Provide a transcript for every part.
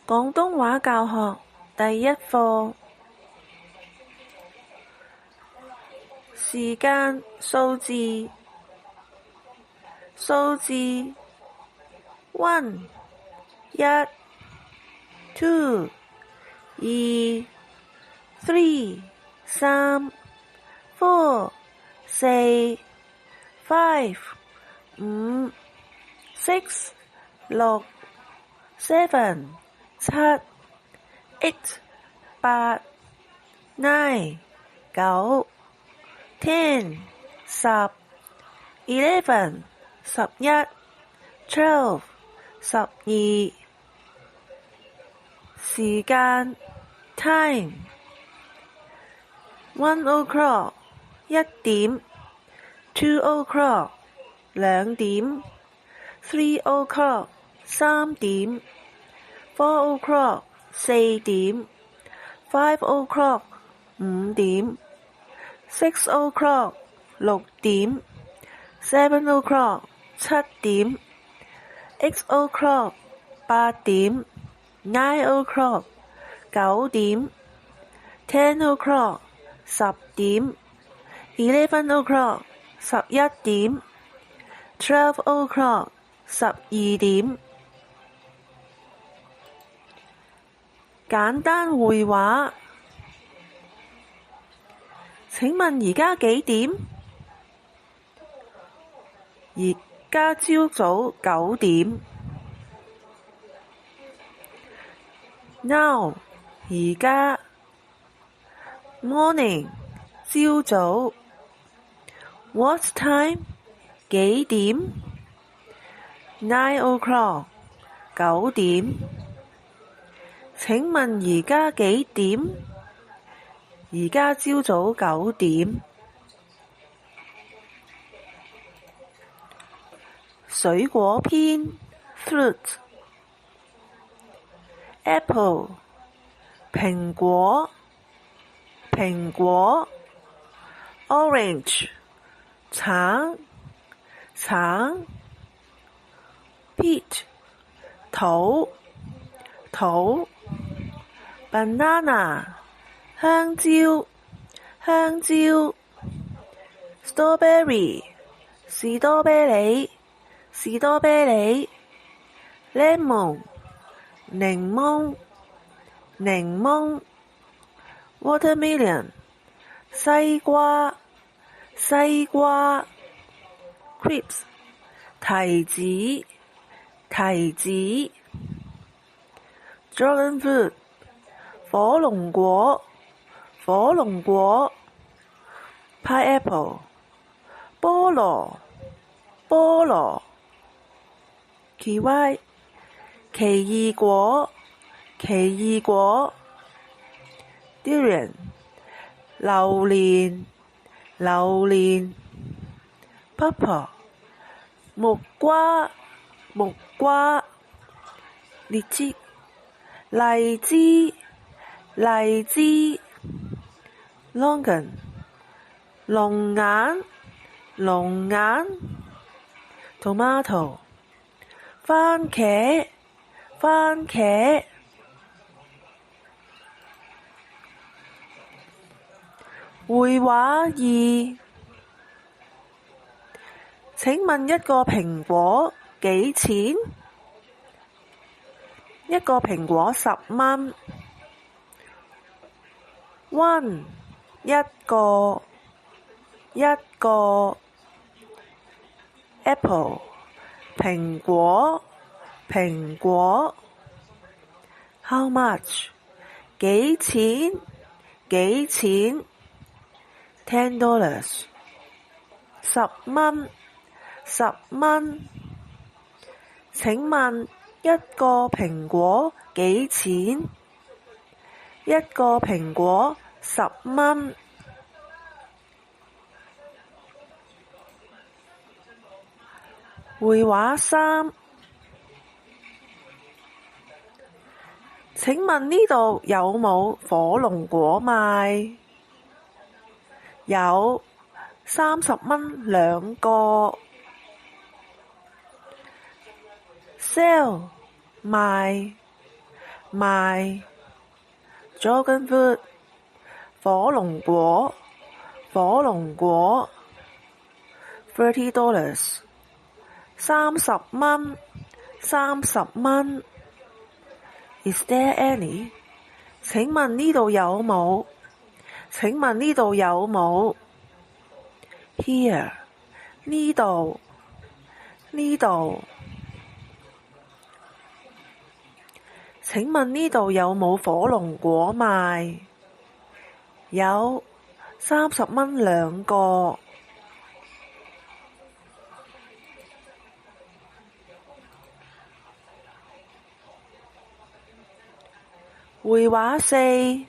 廣東話教學第一課，時間數字1 1 2 2 3 3 4 4 5 5 6 6 7 7 8 8 9 9 10 10 11 11 12 12時間 time 1 o'clock 1點2 o'clock 2點3 o'clock 3點4 o'clock 4點5 o'clock 5點6 o'clock 6點7 o'clock 7點8 o'clock 8點9 o'clock 9點10 o'clock 10點11 o'clock 11點12 o'clock 12點。簡單會話，請問而家幾點？而家朝早9點。Now 而家 morning 朝早。What time 幾點？9 o'clock 9點。請問而家幾點？而家朝早9點。水果篇 fruit apple 蘋果 orange 橙 peach 桃 banana 香蕉 strawberry 士多啤梨 lemon 檸檬 watermelon 西瓜 grapes 提子 dragon fruit 火龍果 pineapple 菠蘿 kiwi 奇異果 durian 榴蓮 pawpaw 木瓜 荔枝 longan 龍眼 tomato 番茄會話2請問一個蘋果幾錢？一個蘋果10蚊。1一個 apple 蘋果 how much 幾錢$10 10蚊。請問一個蘋果幾錢？一個蘋果10蚊。會話3請問呢度有冇火龍果賣？有，30蚊2個。sell 賣賣 Dragon fruit 火龍果火龍果$30 30蚊30蚊 Is there any 請問呢度有冇請問呢度有冇 Here 呢度呢度請問呢度有冇火龍果賣有30蚊兩個會話4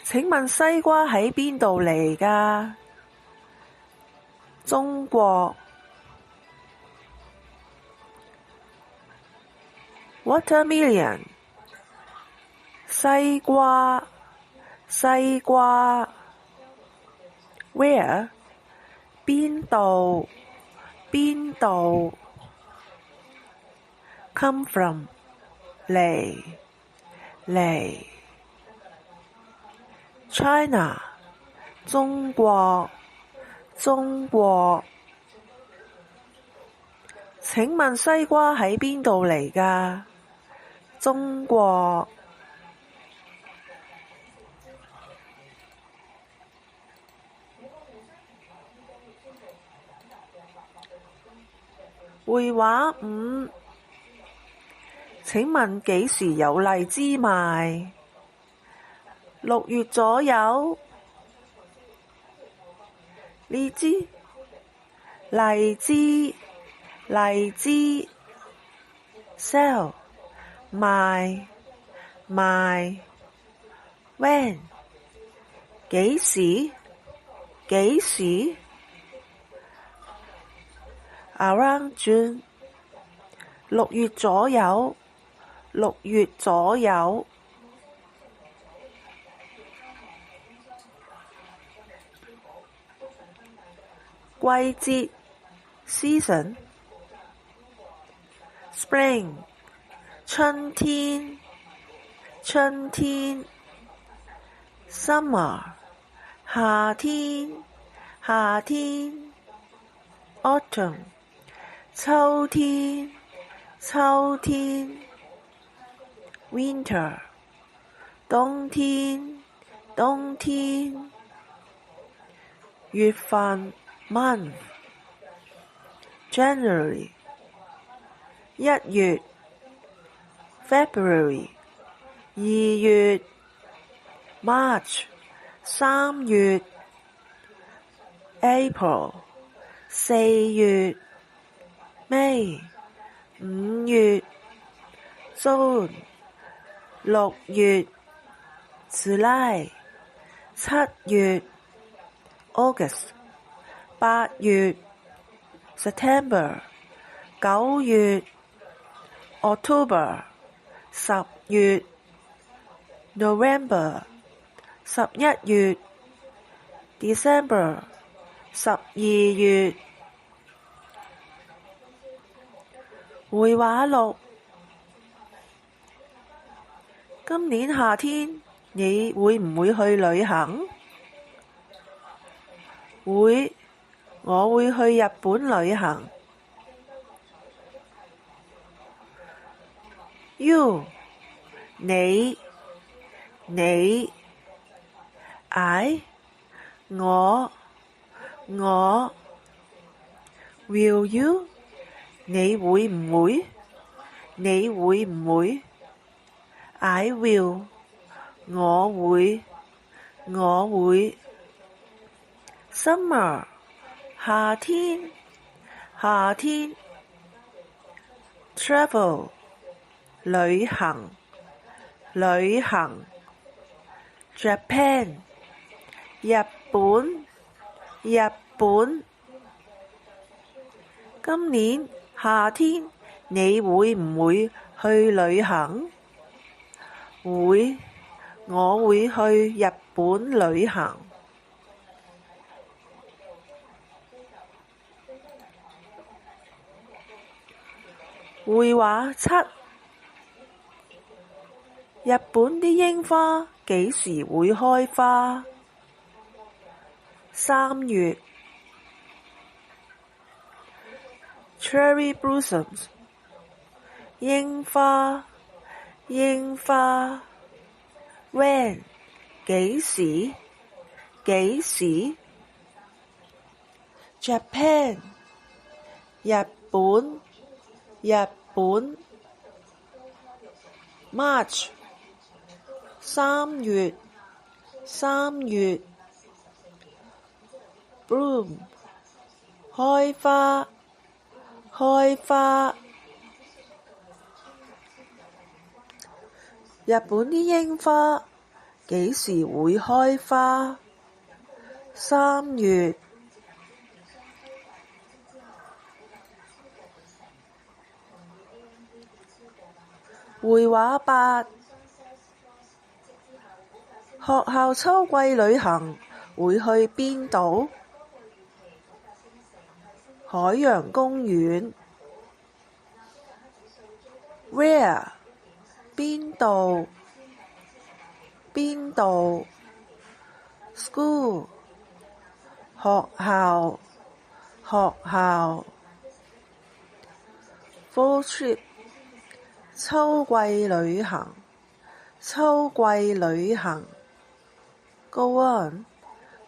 請問西瓜喺邊度嚟㗎中國 Watermelon 西瓜西瓜 Where 邊度邊度 Come from 嚟嚟 China 中國中國請問西瓜喺邊度嚟㗎中國會話5請問幾時有荔枝賣6月左右荔枝荔枝荔枝 sell 賣賣 when 幾時幾時 around June 6月左右6月左右季節 season spring 春天春天 summer 夏天夏天 autumn 秋天秋天 winter 冬天冬天月份 month January 1月 February 2月 March 3月 April 4月 May 5月 June 6月 July 7月 August 8月 September 9月 October 10月 November 11月 December 12月會話6今年夏天你會唔會去旅行？會，我會去日本旅行。You 你 I 我 Will you 你會唔會你會唔會 I will 我會 Summer 夏天 Travel 旅行 Japan 日本今年夏天你會唔會去旅行？會，我會去日本旅行。會話7日本啲櫻花幾時會開花？3月。Cherry blossoms 櫻花櫻花。When 幾時幾時。Japan 日本日本。March 3月3月。Bloom 開花開花。日本啲櫻花幾時會開花？3月。會話8，學校秋季旅行會去邊度？海洋公園。Where 邊度邊度。School 學校學校。Fall trip 秋季旅行秋季旅行。Go on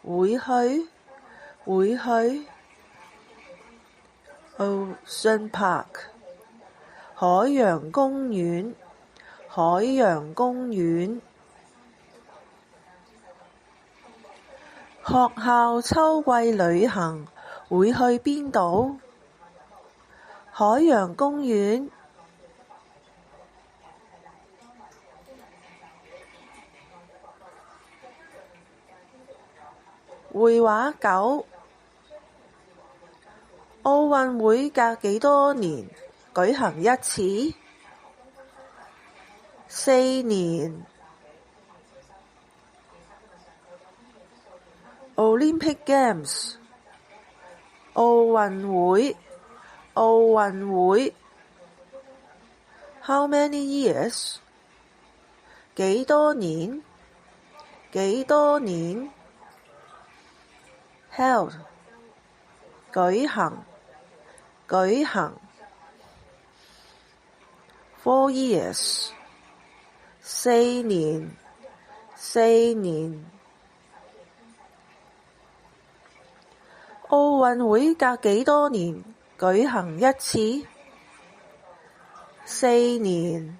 會去會去。Ocean Park 海洋公園海洋公園。學校秋季旅行會去邊度？海洋公園。會話9，奧運會隔幾多年舉行一次？4年。Olympic Games 奧運會奧運會。How many years 幾多年幾多年。Held 舉行舉行。4 years 4年4年。奧運會隔幾多年舉行一次？4年。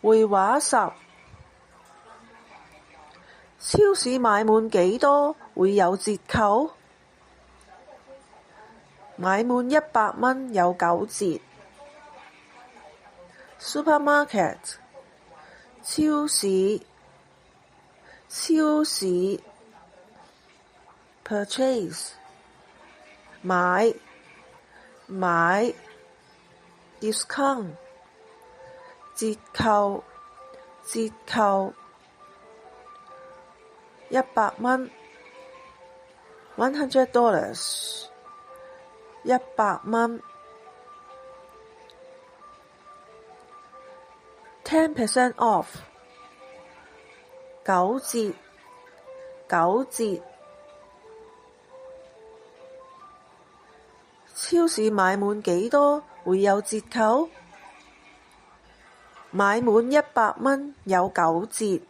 會話10，超市買滿幾多會有折扣？買滿100蚊有9折。Supermarket 超市超市。Purchase 買買。Discount 折扣折扣。100蚊$100 100蚊。10% off 9折9折。超市買滿幾多會有折扣？買滿100蚊有9折。